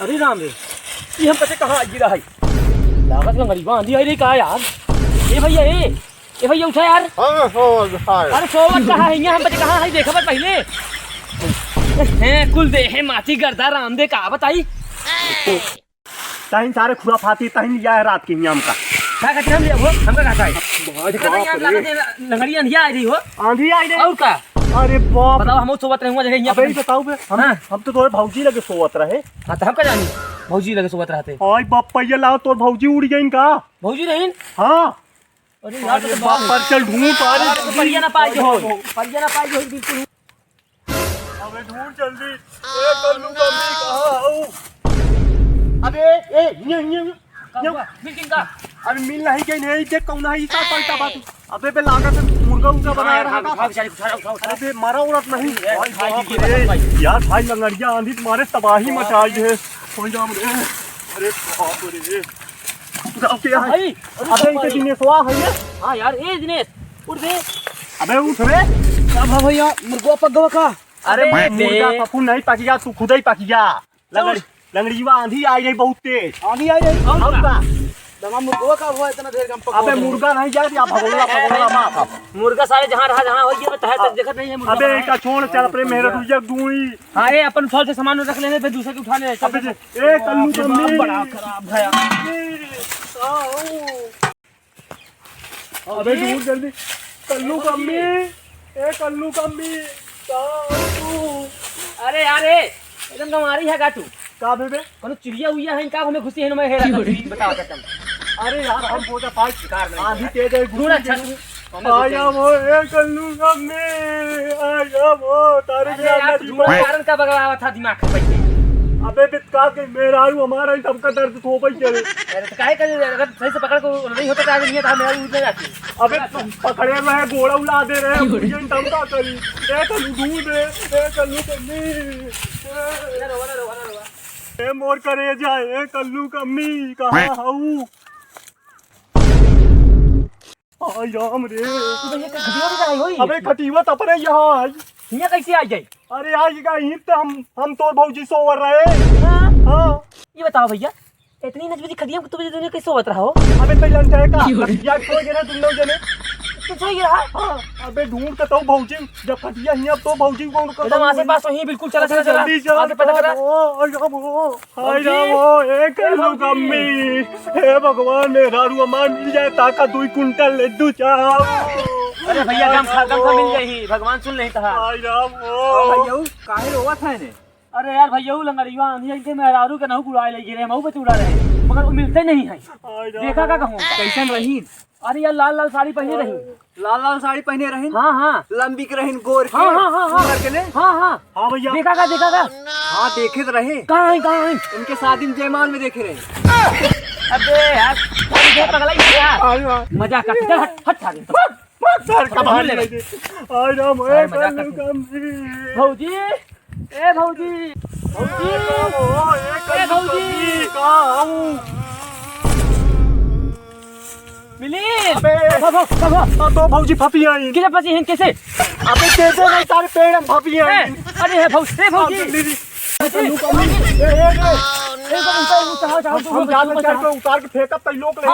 अरे राम रे, ये हम पता कहाँ गिरा है? लागत में गरीबा आंधी आई रही कहा यार। ए भैया ए भैया उठा यार। अरे सोवत कहाँ है? हम पता कहाँ है? देखा बस पहले हैं कुल दे है माची गर्दा राम दे कहा बताई। तहिन सारे खुराफाती तहिन लिया है रात की नियम का। क्या कहते हम वो हमका कहता है लंगड़ी आंधी आई रही हो। आंधी आई रही और का? अरे बाप, बताओ हम सोवत रहूंगा जगह यहाँ अबे बताओ बे, हम तो तोरे भौजी लगे सोवत रहे। हाँ तो हम का जानी भौजी लगे सोवत रहते। ओए बाप पहिया लाओ, तोर भौजी उड़ गई इनका। भौजी नहीं? हाँ अरे यार तो बाप पर चल ढूंढ परिया ना पाई हो, परिया ना पाई हो बिल्कुल। अबे ढूंढ जल्दी। ए कल्लू कमी कहां हूं? अबे ए ये मीटिंग का अबे मिल नहीं गई नहीं, देख कौन है इसका पलटा बात। अबे बे लागत है मुर्गा उनका बनाया रहा था। अरे बे मारा उड़त नहीं यार भाई, लंगड़िया आंधी तुम्हारे तबाही मचाई है। हो जा रे, अरे बाप रे क्या है? अबे इनके दिनेशवा है ये। हां यार ए दिनेश उठ दे। अबे उठ रे। अब भैया मुर्गा पक का। अरे मुर्गा पप्पू नहीं पकिया, तू खुद ही पकिया। लंगड़ीवा आंधी आई रही बहुत तेज। आंधी आई रही और का दमा मुर्गा का हुआ इतना देर कम पक। अबे मुर्गा नहीं जाती आप भगोला मां। मुर्गा सारे जहां रहा जहां हो गया तह तक देखत नहीं है मुर्गा। अबे का छोड़ चल अपने मेहर तुझे दूई। हां ए अपन फल से सामान रख लेने फिर दूसरे के उठाने। अबे ए कल्लू कमी बड़ा खराब भया। अबे दूर जल्दी। कल्लू कमी, ए कल्लू कमी अरे यार एकदम गमारी है गाटू का बेबे? कोनो चिड़िया हुईया है इनका हमें खुशी है मैं हेरा बताओ कसम। अरे यार हम बोझा पास शिकार नहीं। आंधी तेज है दूर अच्छा आया वो ए कल्लू कमी आया वो तारे के अंदर कारण का बगलावा था दिमाग के पैसे। अबे बितका के मेरा हमारा ही सबका दर्द हो पई चले। अरे तो काहे कर अगर सही से पकड़ को नहीं होता तो नहीं था मेरा उड़ जाती। अबे पकड़े में है घोड़ा उड़ा दे रहे हैं मुझे दम का करी। ए कल्लू दूध दे, ए कल्लू कमी ए मोर करे जाए कल्लू कमी कहां हूं? आई राम रे, तू ये खटिया भी आई होई। अबे खटीवत अपने यहाँ आई। यहाँ कैसे आ जाए? अरे यार ये का ईंट तो हम तो भौजी सोवर रहे। हाँ ये बताओ भैया इतनी नजबीती खटिया को तुम दोनों कैसे होत रहा हो? अबे तो लंच है का या कोई जने तुम लोग जने तो सही रहा। हाँ अबे ढूंढ के तो भौजी जब खटिया ही अब तो भौजी को एकदम आसे पास वहीं बिल्कुल चला जल्दी चल आगे पता करा। हाय राम ओ ए कल्लू कमी हे भगवान मेरा रू मान मिल जाए ताका 2 कुंटल लड्डू चाओ। अरे भैया गम खा मिल जाही भगवान सुन नहीं कहा। हाय राम ओ भैया काहे रोवत है ने? अरे यार भैया लंगड़िया आंधी के मेहरारू के नहु उड़ाए लगी रे मऊ पे उड़ा रहे मगर वो मिलते नहीं है। देखा का कहूं कैसन रही? अरे यार लाल लाल साड़ी पहने रही। लाल लाल साड़ी पहने रही। हाँ हाँ लंबी के रही गोर के। हाँ के ले। हाँ हाँ हाँ भैया देखा का हाँ देखे तो रहे। कहाँ है इनके शादी में जयमाल में देखे रहे। अबे यार पगला यार मजाक कर चल हट हट खा दे सर कमाल ले हाय राम ओ कल्लू कमी भौजी ए भौजी भौजी ओ ए कल्लू कमी कहां हूं? मिली अबे तो भौजी फपी आई। किधर फंसी हैं कैसे? अबे तेजे नहीं सारे पेड़ में फपी आई। अरे है भौजी कल्लू कमी हम जाते चढ़ के उतार के फेंकब तई लोग ले।